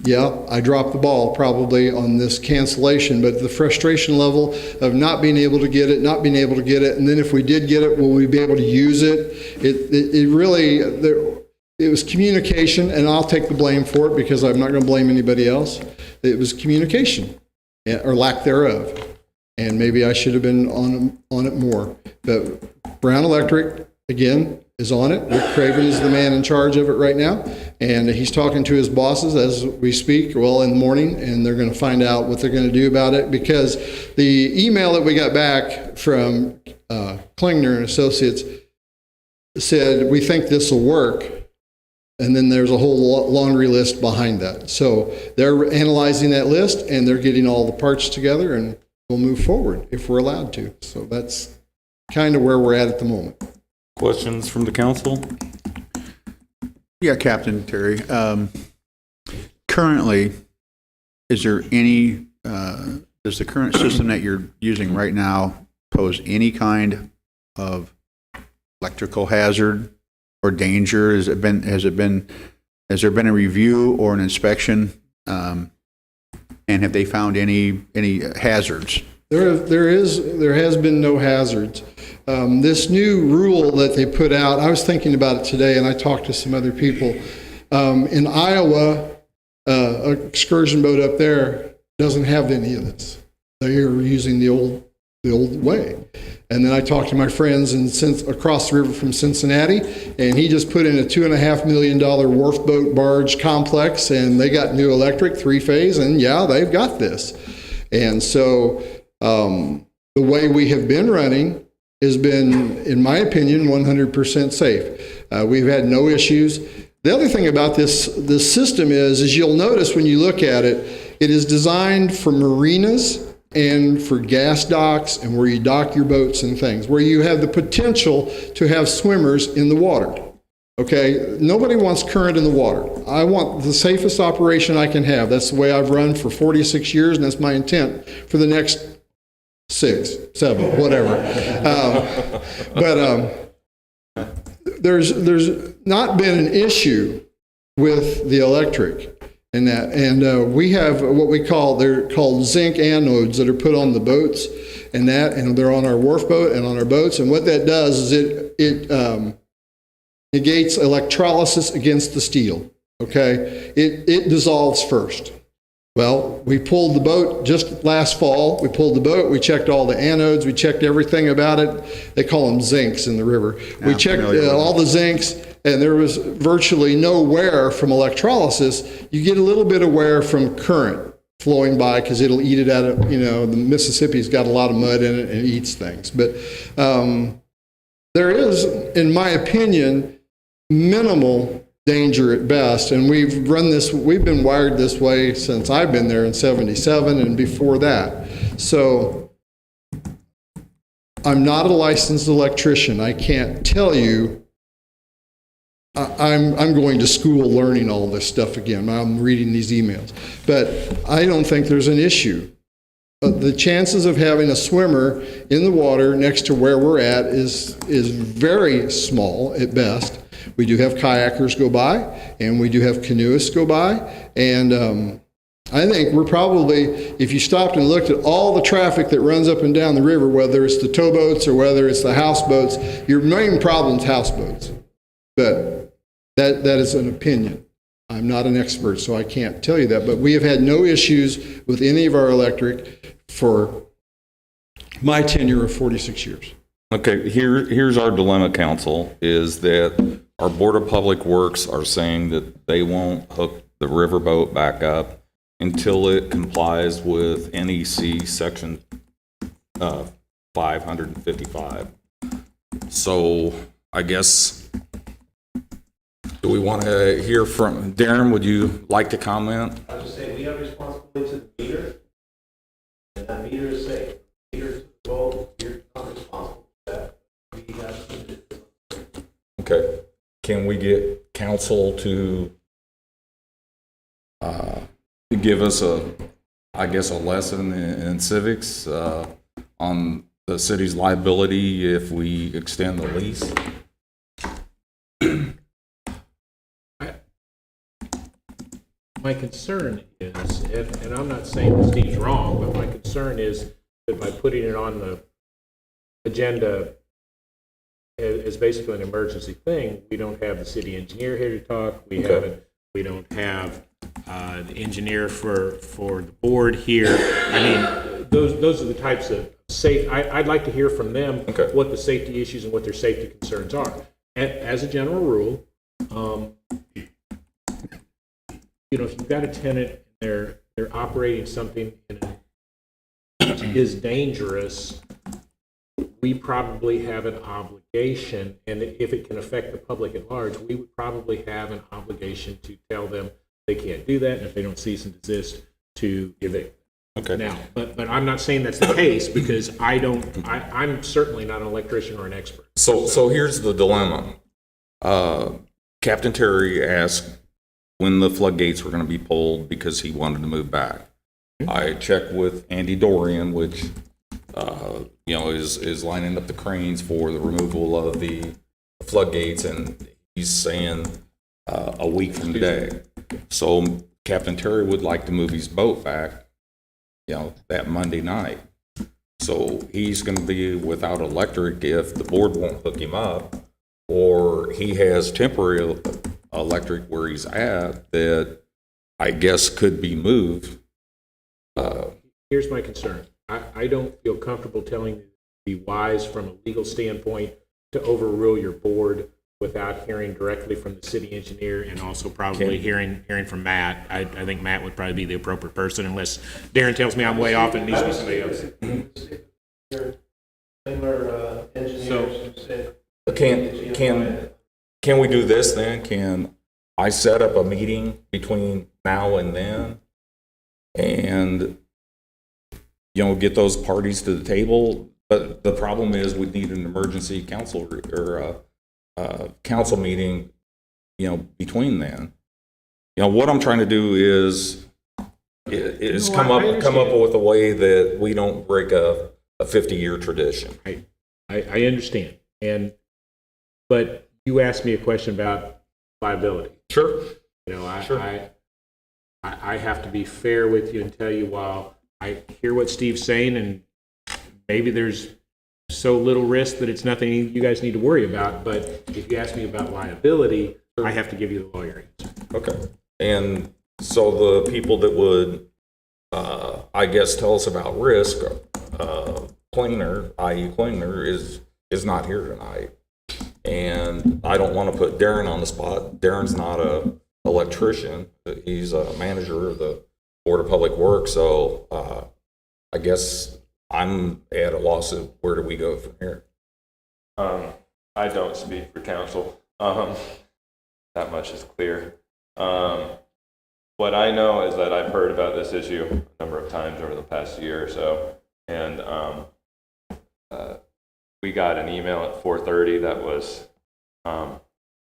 Speaker 13: yeah, I dropped the ball probably on this cancellation, but the frustration level of not being able to get it, and then if we did get it, will we be able to use it? It really, it was communication, and I'll take the blame for it because I'm not going to blame anybody else. It was communication, or lack thereof. And maybe I should have been on it more. But Brown Electric, again, is on it. Rick Craven is the man in charge of it right now. And he's talking to his bosses as we speak, well, in the morning, and they're going to find out what they're going to do about it. Because the email that we got back from Klingner and Associates said, we think this will work. And then there's a whole laundry list behind that. So they're analyzing that list, and they're getting all the parts together, and we'll move forward if we're allowed to. So that's kind of where we're at the moment.
Speaker 1: Questions from the council?
Speaker 4: Yeah, Captain Terry. Currently, is there any, does the current system that you're using right now pose any kind of electrical hazard or danger? Has there been a review or an inspection? And have they found any hazards
Speaker 13: There has been no hazards. This new rule that they put out, I was thinking about it today, and I talked to some other people. In Iowa, an excursion boat up there doesn't have any of this. They are using the old way. And then I talked to my friends across the river from Cincinnati, and he just put in a $2.5 million wharf boat barge complex, and they got new electric 3-phase, and yeah, they've got this. And so the way we have been running has been, in my opinion, 100% safe. We've had no issues. The other thing about this system is you'll notice when you look at it, it is designed for marinas and for gas docks and where you dock your boats and things, where you have the potential to have swimmers in the water. Okay, nobody wants current in the water. I want the safest operation I can have. That's the way I've run for 46 years, and that's my intent for the next 6, 7, whatever. There's not been an issue with the electric and that. And we have what they're called zinc anodes that are put on the boats and they're on our wharf boat and on our boats. And what that does is it negates electrolysis against the steel. Okay, it dissolves first. Well, we pulled the boat just last fall. We pulled the boat. We checked all the anodes. We checked everything about it. They call them zincs in the river. We checked all the zincs, and there was virtually no wear from electrolysis. You get a little bit of wear from current flowing by because it'll eat it out of, the Mississippi's got a lot of mud in it and it eats things. But there is, in my opinion, minimal danger at best, and we've been wired this way since I've been there in '77 and before that. So I'm not a licensed electrician. I can't tell you. I'm going to school learning all this stuff again. I'm reading these emails, but I don't think there's an issue. The chances of having a swimmer in the water next to where we're at is very small at best. We do have kayakers go by, and we do have canoeists go by, and I think we're probably, if you stopped and looked at all the traffic that runs up and down the river, whether it's the towboats or whether it's the houseboats, your main problem's houseboats. But that is an opinion. I'm not an expert, so I can't tell you that, but we have had no issues with any of our electric for my tenure of 46 years.
Speaker 1: Okay, here's our dilemma, council, is that our Board of Public Works are saying that they won't hook the riverboat back up until it complies with NEC Section 555. So I guess, do we want to hear from, Darren, would you like to comment?
Speaker 14: I was just saying, we have responsibility to the meter, and that meter is safe. Meter to the boat, you're not responsible for that. We have
Speaker 1: Okay. Can we get council to give us a lesson in civics on the city's liability if we extend the lease?
Speaker 6: My concern is, and I'm not saying that Steve's wrong, but my concern is that by putting it on the agenda as basically an emergency thing, we don't have the city engineer here to talk. We don't have the engineer for the board here. I mean, those are the types of safe. I'd like to hear from them what the safety issues and what their safety concerns are. And as a general rule, if you've got a tenant, they're operating something which is dangerous, we probably have an obligation, and if it can affect the public at large, we would probably have an obligation to tell them they can't do that, and if they don't cease and desist, to evict. Okay. Now, but I'm not saying that's the case because I'm certainly not an electrician or an expert.
Speaker 1: So here's the dilemma. Captain Terry asked when the floodgates were going to be pulled because he wanted to move back. I checked with Andy Dorian, which is lining up the cranes for the removal of the floodgates, and he's saying a week from today. So Captain Terry would like to move his boat back, that Monday night. So he's going to be without electric if the board won't hook him up, or he has temporary electric where he's at that I guess could be moved.
Speaker 6: Here's my concern. I don't feel comfortable telling you to be wise from a legal standpoint to overrule your board without hearing directly from the city engineer and also probably hearing from Matt. I think Matt would probably be the appropriate person unless Darren tells me I'm way off and it needs to be somebody else.
Speaker 14: Similar engineers who said.
Speaker 1: Can we do this then? Can I set up a meeting between now and then and, get those parties to the table? But the problem is we need an emergency council or council meeting, between then. What I'm trying to do is come up with a way that we don't break a 50-year tradition.
Speaker 6: I understand. But you asked me a question about liability.
Speaker 1: Sure.
Speaker 6: I have to be fair with you and tell you, while I hear what Steve's saying, and maybe there's so little risk that it's nothing you guys need to worry about, but if you ask me about liability, I have to give you the lawyer answer.
Speaker 1: Okay. And so the people that would, I guess, tell us about risk, Klingner, i.e. Klingner, is not here tonight. And I don't want to put Darren on the spot. Darren's not a electrician. He's a manager of the Board of Public Works. So I guess I'm at a loss of where do we go from here?
Speaker 8: I don't speak for council. That much is clear. What I know is that I've heard about this issue a number of times over the past year or so, and we got an email at 4:30 that was, I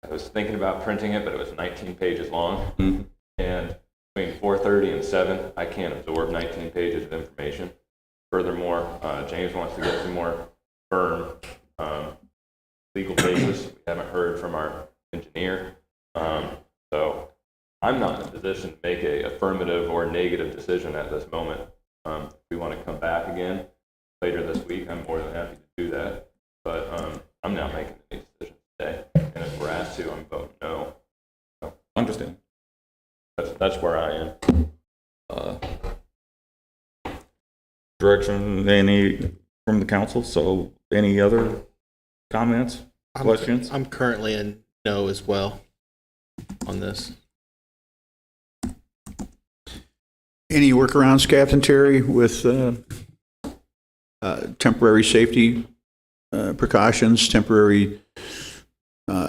Speaker 8: was thinking about printing it, but it was 19 pages long, and between 4:30 and 7, I can't absorb 19 pages of information. Furthermore, James wants to get some more firm legal basis. We haven't heard from our engineer. So I'm not in a position to make a affirmative or negative decision at this moment. If we want to come back again later this week, I'm more than happy to do that. But I'm not making any decision today. And if we're asked to, I'm voting no. So
Speaker 1: Understand.
Speaker 8: that's where I am.
Speaker 1: Direction, any from the council? So any other comments, questions?
Speaker 15: I'm currently in no as well on this.
Speaker 4: Any workarounds, Captain Terry, with temporary safety precautions,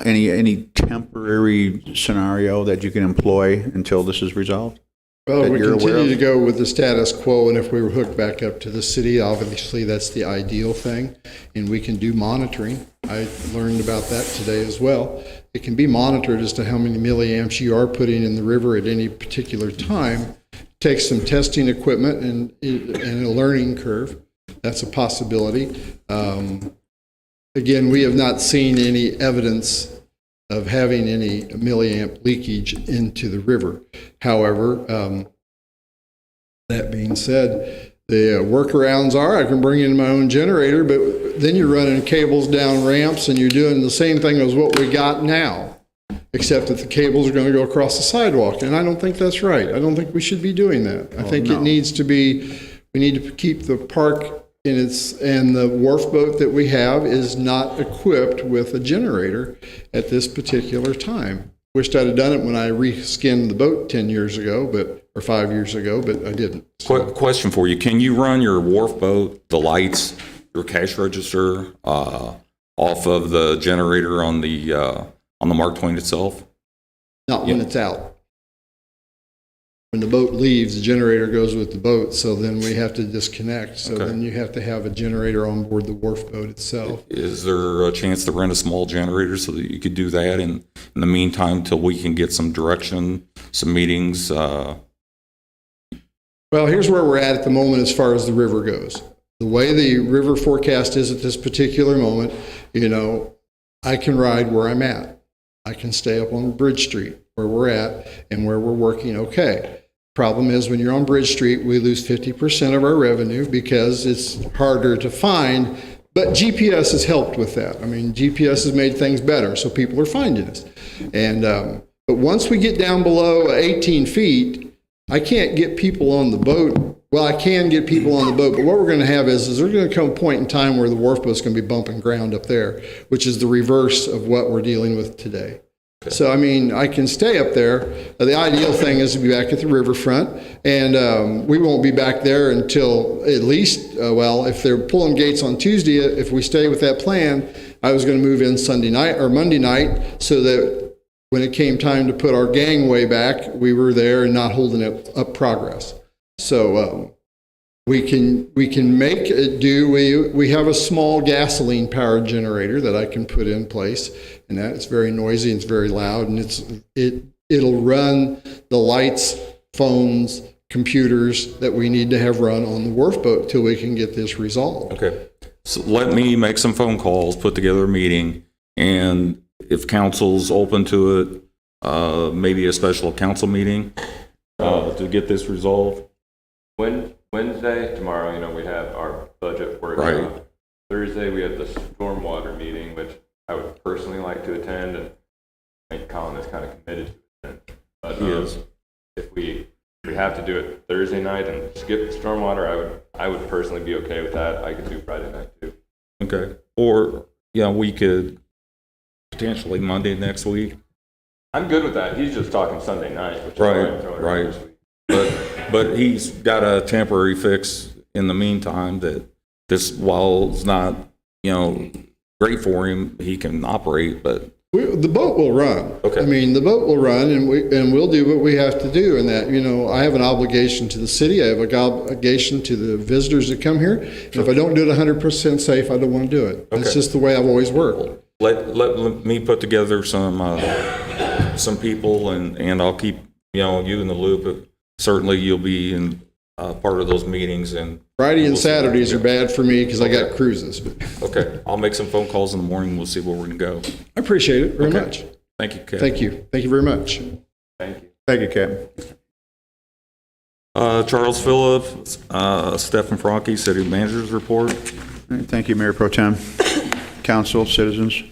Speaker 4: any temporary scenario that you can employ until this is resolved?
Speaker 13: Well, if we
Speaker 4: you're aware
Speaker 13: continue
Speaker 4: of?
Speaker 13: to go with the status quo, and if we were hooked back up to the city, obviously that's the ideal thing, and we can do monitoring. I learned about that today as well. It can be monitored as to how many milliamps you are putting in the river at any particular time. Takes some testing equipment and a learning curve. That's a possibility. Again, we have not seen any evidence of having any milliamp leakage into the river. However, that being said, the workarounds are I can bring in my own generator, but then you're running cables down ramps and you're doing the same thing as what we got now, except that the cables are going to go across the sidewalk. And I don't think that's right. I don't think we should be doing that. I think it needs to be, we need to keep the park in its, and the wharf boat that we have is not equipped with a generator at this particular time. Wished I'd have done it when I reskinned the boat 10 years ago, or 5 years ago, but I didn't.
Speaker 1: Question for you. Can you run your wharf boat, the lights, your cash register, off of the generator on the Mark Twain itself?
Speaker 13: Not when it's out. When the boat leaves, the generator goes with the boat, so then we have to disconnect. So then you have to have a generator on board the wharf boat itself.
Speaker 1: Is there a chance to rent a small generator so that you could do that in the meantime till we can get some direction, some meetings?
Speaker 13: Well, here's where we're at the moment as far as the river goes. The way the river forecast is at this particular moment, I can ride where I'm at. I can stay up on Bridge Street where we're at and where we're working okay. Problem is, when you're on Bridge Street, we lose 50% of our revenue because it's harder to find, but GPS has helped with that. I mean, GPS has made things better, so people are finding us. And, but once we get down below 18 feet, I can't get people on the boat. Well, I can get people on the boat, but what we're going to have is there's going to come a point in time where the wharf boat's going to be bumping ground up there, which is the reverse of what we're dealing with today. So, I mean, I can stay up there. The ideal thing is to be back at the riverfront, and we won't be back there until at least, well, if they're pulling gates on Tuesday, if we stay with that plan, I was going to move in Sunday night or Monday night so that when it came time to put our gangway back, we were there and not holding up progress. So we can make it do. We have a small gasoline powered generator that I can put in place, and that it's very noisy and it's very loud, and it'll run the lights, phones, computers that we need to have run on the wharf boat till we can get this resolved.
Speaker 1: Okay. So let me make some phone calls, put together a meeting, and if council's open to it, maybe a special council meeting to get this resolved.
Speaker 8: Wednesday, tomorrow, we have our budget workshop.
Speaker 1: Right.
Speaker 8: Thursday, we have the stormwater meeting, which I would personally like to attend, and I think Colin is kind of committed to it. But
Speaker 1: He is.
Speaker 8: if we have to do it Thursday night and skip the stormwater, I would personally be okay with that. I could do Friday night too.
Speaker 1: Okay. Or, we could potentially Monday next week.
Speaker 8: I'm good with that. He's just talking Sunday night, which is
Speaker 1: Right,
Speaker 8: why I'm throwing it out this week.
Speaker 1: But he's got a temporary fix in the meantime that this, while it's not, great for him, he can operate, but.
Speaker 13: The boat will run.
Speaker 1: Okay.
Speaker 13: I mean, the boat will run, and we'll do what we have to do. And that, I have an obligation to the city. I have an obligation to the visitors that come here. And if I don't do it 100% safe, I don't want to do it.
Speaker 1: Okay.
Speaker 13: It's just the way I've always worked.
Speaker 1: Let me put together some people, and I'll keep you in the loop. Certainly, you'll be in part of those meetings. And
Speaker 13: Friday and Saturdays are bad for me because I got cruises. But
Speaker 1: okay, I'll make some phone calls in the morning. We'll see where we can go.
Speaker 13: I appreciate it very much.
Speaker 1: Thank you, Kevin.
Speaker 13: Thank you. Thank you very much.
Speaker 8: Thank you.
Speaker 4: Thank you, Captain.
Speaker 1: Charles Phillip, Stephen Franke, City Manager's Report.
Speaker 4: All right, thank you, Mayor Pro Tem, Council, citizens.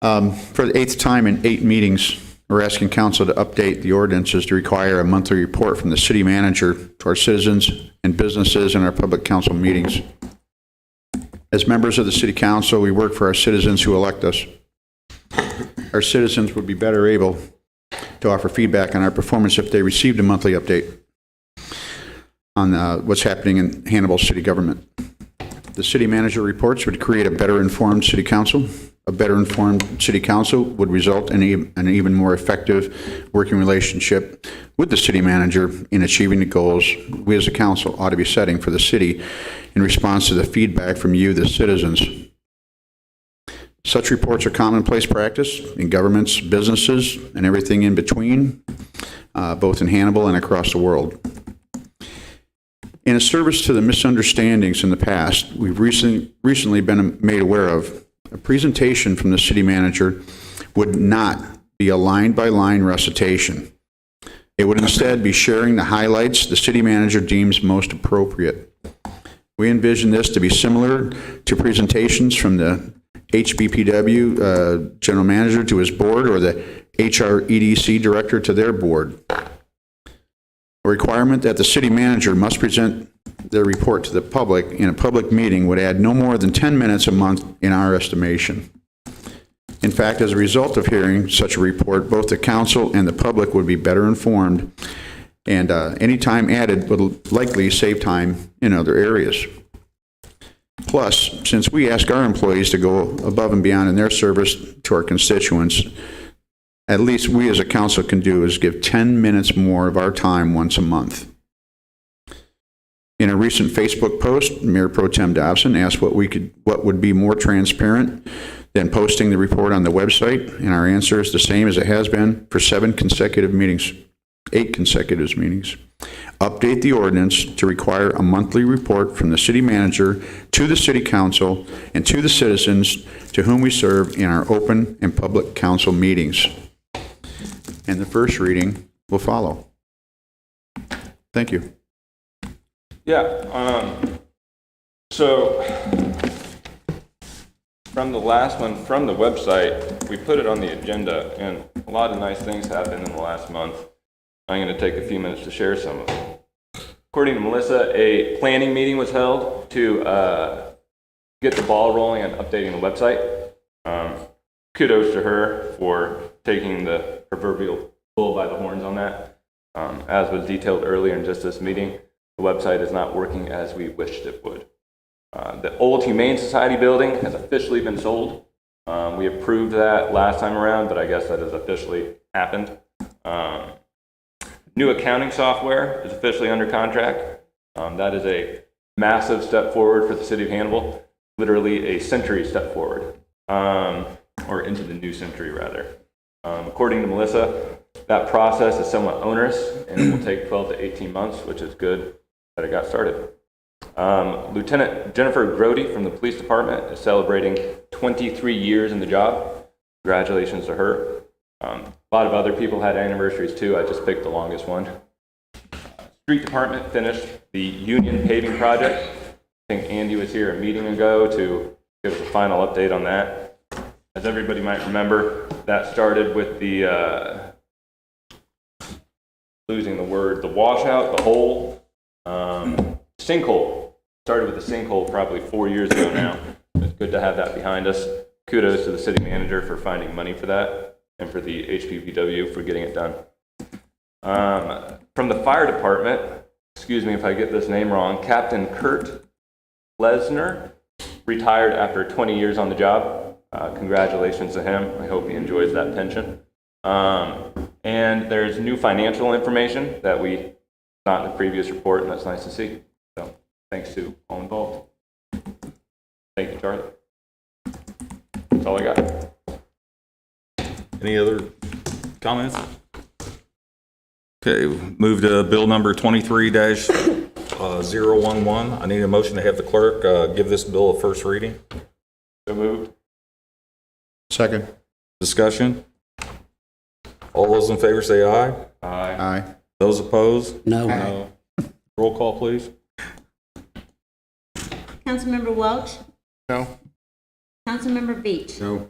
Speaker 4: For the 8th time in 8 meetings, we're asking Council to update the ordinances to require a monthly report from the City Manager to our citizens and businesses in our public council meetings. As members of the City Council, we work for our citizens who elect us. Our citizens would be better able to offer feedback on our performance if they received a monthly update on what's happening in Hannibal city government. The City Manager reports would create a better informed City Council. A better informed City Council would result in an even more effective working relationship with the City Manager in achieving the goals we as a council ought to be setting for the city in response to the feedback from you, the citizens. Such reports are commonplace practice in governments, businesses, and everything in between, both in Hannibal and across the world. In a service to the misunderstandings in the past we've recently been made aware of, a presentation from the City Manager would not be a line-by-line recitation. It would instead be sharing the highlights the City Manager deems most appropriate. We envision this to be similar to presentations from the HBPW General Manager to his board or the HREDC Director to their board. A requirement that the City Manager must present their report to the public in a public meeting would add no more than 10 minutes a month in our estimation. In fact, as a result of hearing such a report, both the council and the public would be better informed, and any time added would likely save time in other areas. Plus, since we ask our employees to go above and beyond in their service to our constituents, at least we as a council can do is give 10 minutes more of our time once a month. In a recent Facebook post, Mayor Pro Tem Dobson asked what would be more transparent than posting the report on the website, and our answer is the same as it has been for 8 consecutive meetings. Update the ordinance to require a monthly report from the City Manager to the City Council and to the citizens to whom we serve in our open and public council meetings. And the first reading will follow. Thank you.
Speaker 8: Yeah, so from the last one, from the website, we put it on the agenda, and a lot of nice things happened in the last month. I'm going to take a few minutes to share some of them. According to Melissa, a planning meeting was held to get the ball rolling on updating the website. Kudos to her for taking the proverbial bull by the horns on that. As was detailed earlier in just this meeting, the website is not working as we wished it would. The old Humane Society building has officially been sold. We approved that last time around, but I guess that has officially happened. New accounting software is officially under contract. That is a massive step forward for the city of Hannibal, literally a century step forward, or into the new century rather. According to Melissa, that process is somewhat onerous and it will take 12 to 18 months, which is good that it got started. Lieutenant Jennifer Grody from the police department is celebrating 23 years in the job. Congratulations to her. A lot of other people had anniversaries too. I just picked the longest one. Street department finished the Union paving project. I think Andy was here a meeting ago to give us a final update on that. As everybody might remember, that started with the, losing the word, the washout, the hole, sinkhole. Started with the sinkhole probably 4 years ago now. It's good to have that behind us. Kudos to the city manager for finding money for that and for the HPPW for getting it done. From the fire department, excuse me if I get this name wrong, Captain Kurt Lesner retired after 20 years on the job. Congratulations to him. I hope he enjoys that pension. And there's new financial information that we not in the previous report, and that's nice to see. So thanks to all involved. Thank you, Charlie. That's all I got.
Speaker 1: Any other comments? Okay, move to bill number 23-011. I need a motion to have the clerk give this bill a first reading.
Speaker 8: So moved.
Speaker 4: Second.
Speaker 1: Discussion? All those in favor say aye.
Speaker 8: Aye.
Speaker 4: Aye.
Speaker 1: Those opposed?
Speaker 7: No.
Speaker 1: No. Roll call, please.
Speaker 2: Councilmember Welch?
Speaker 15: No.
Speaker 2: Councilmember Beach?
Speaker 9: No.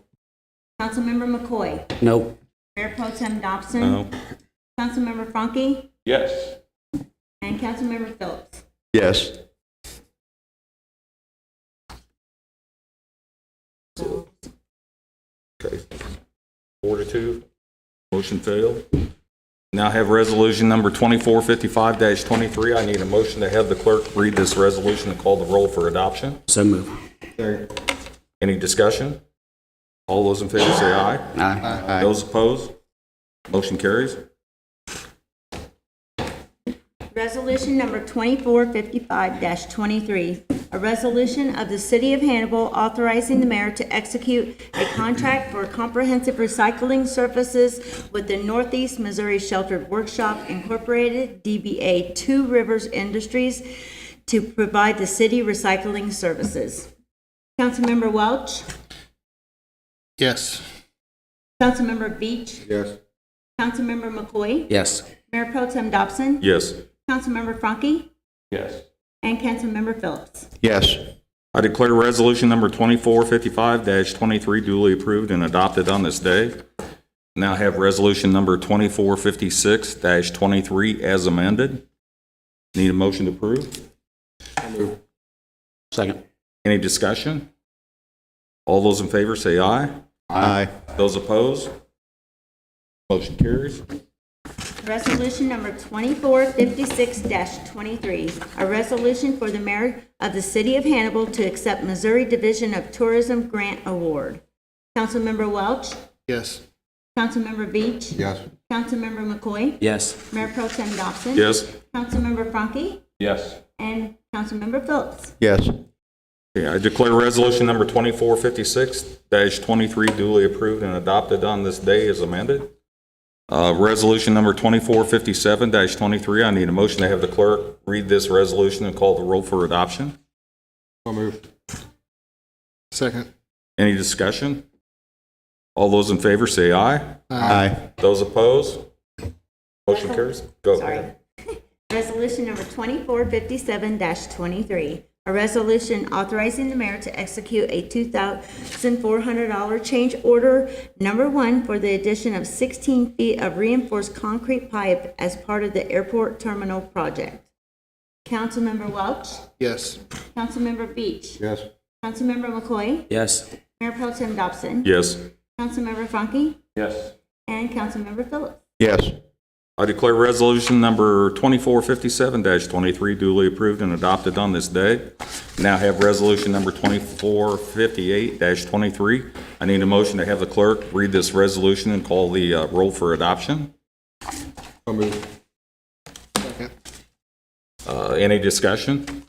Speaker 2: Councilmember McCoy?
Speaker 7: Nope.
Speaker 2: Mayor Pro Tem Dobson?
Speaker 1: No.
Speaker 2: Councilmember Funky?
Speaker 8: Yes.
Speaker 2: And Councilmember Phillips?
Speaker 4: Yes.
Speaker 1: Okay. 4-2. Motion failed. Now have resolution number 2455-23. I need a motion to have the clerk read this resolution and call the roll for adoption.
Speaker 7: So move.
Speaker 1: Any discussion? All those in favor say aye.
Speaker 7: Aye.
Speaker 1: Those opposed? Motion carries.
Speaker 2: Resolution number 2455-23, a resolution of the City of Hannibal authorizing the mayor to execute a contract for comprehensive recycling services with the Northeast Missouri Sheltered Workshop Incorporated, DBA Two Rivers Industries, to provide the city recycling services. Councilmember Welch?
Speaker 15: Yes.
Speaker 2: Councilmember Beach?
Speaker 9: Yes.
Speaker 2: Councilmember McCoy?
Speaker 7: Yes.
Speaker 2: Mayor Pro Tem Dobson?
Speaker 1: Yes.
Speaker 2: Councilmember Franke?
Speaker 8: Yes.
Speaker 2: And Councilmember Phillips?
Speaker 4: Yes.
Speaker 1: I declare resolution number 2455-23 duly approved and adopted on this day. Now have resolution number 2456-23 as amended. Need a motion to approve?
Speaker 7: Second.
Speaker 1: Any discussion? All those in favor say aye.
Speaker 4: Aye.
Speaker 1: Those opposed? Motion carries.
Speaker 2: Resolution number 2456-23, a resolution for the mayor of the City of Hannibal to accept Missouri Division of Tourism Grant Award. Councilmember Welch?
Speaker 15: Yes.
Speaker 2: Councilmember Beach?
Speaker 9: Yes.
Speaker 2: Councilmember McCoy?
Speaker 7: Yes.
Speaker 2: Mayor Pro Tem Dobson?
Speaker 1: Yes.
Speaker 2: Councilmember Franke?
Speaker 8: Yes.
Speaker 2: And Councilmember Phillips?
Speaker 4: Yes.
Speaker 1: Okay, I declare resolution number 2456-23 duly approved and adopted on this day as amended. Resolution number 2457-23, I need a motion to have the clerk read this resolution and call the roll for adoption.
Speaker 9: So moved.
Speaker 15: Second.
Speaker 1: Any discussion? All those in favor say aye.
Speaker 4: Aye.
Speaker 1: Those opposed? Motion carries. Go.
Speaker 2: Sorry. Resolution number 2457-23, a resolution authorizing the mayor to execute a $2,400 change order number 1 for the addition of 16 feet of reinforced concrete pipe as part of the airport terminal project. Councilmember Welch?
Speaker 9: Yes.
Speaker 2: Councilmember Beach?
Speaker 9: Yes.
Speaker 2: Councilmember McCoy?
Speaker 15: Yes.
Speaker 2: Mayor Pro Tem Dobson?
Speaker 1: Yes.
Speaker 2: Councilmember Funky?
Speaker 8: Yes.
Speaker 2: And Councilmember Phillips.
Speaker 4: Yes.
Speaker 1: I declare resolution number 2457-23 duly approved and adopted on this day. Now have resolution number 2458-23. I need a motion to have the clerk read this resolution and call the roll for adoption.
Speaker 9: So moved.
Speaker 1: Any discussion?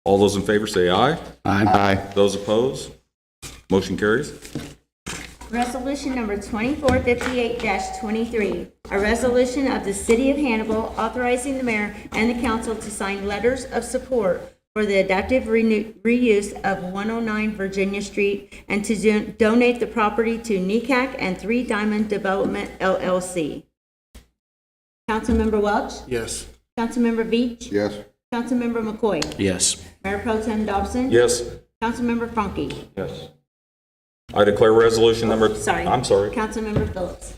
Speaker 1: All those in favor say aye.
Speaker 4: Aye.
Speaker 1: Those opposed? Motion carries.
Speaker 2: Resolution number 2458-23, a resolution of the City of Hannibal authorizing the mayor and the council to sign letters of support for the adaptive reuse of 109 Virginia Street and to donate the property to NECAC and 3 Diamond Development LLC. Councilmember Welch?
Speaker 9: Yes.
Speaker 2: Councilmember Beach?
Speaker 9: Yes.
Speaker 2: Councilmember McCoy?
Speaker 15: Yes.
Speaker 2: Mayor Pro Tem Dobson?
Speaker 1: Yes.
Speaker 2: Councilmember Funky?
Speaker 8: Yes.
Speaker 1: I declare resolution number...
Speaker 2: Sorry.
Speaker 1: I'm sorry.
Speaker 2: Councilmember Phillips?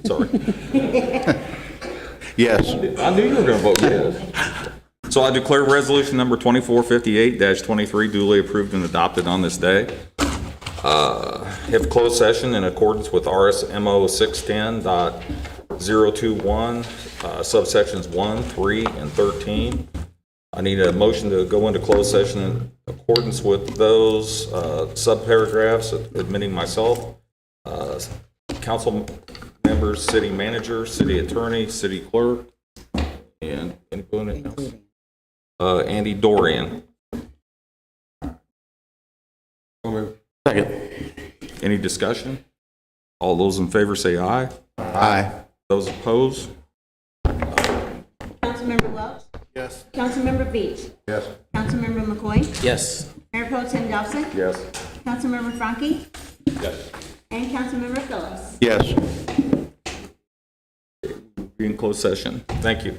Speaker 1: Sorry.
Speaker 4: Yes.
Speaker 1: I knew you were going to vote yes. So I declare resolution number 2458-23 duly approved and adopted on this day. Have closed session in accordance with RSMO 610.021, subsections 1, 3, and 13. I need a motion to go into closed session in accordance with those subparagraphs, admitting myself, council members, city manager, city attorney, city clerk, and anybody else? Andy Dorian.
Speaker 9: So moved.
Speaker 15: Second.
Speaker 1: Any discussion? All those in favor say aye.
Speaker 4: Aye.
Speaker 1: Those opposed?
Speaker 2: Councilmember Welch?
Speaker 9: Yes.
Speaker 2: Councilmember Beach?
Speaker 9: Yes.
Speaker 2: Councilmember McCoy?
Speaker 15: Yes.
Speaker 2: Mayor Pro Tem Dobson?
Speaker 1: Yes.
Speaker 2: Councilmember Frankie?
Speaker 1: Yes.
Speaker 2: And Councilmember Phillips?
Speaker 4: Yes.
Speaker 1: Be in closed session. Thank you.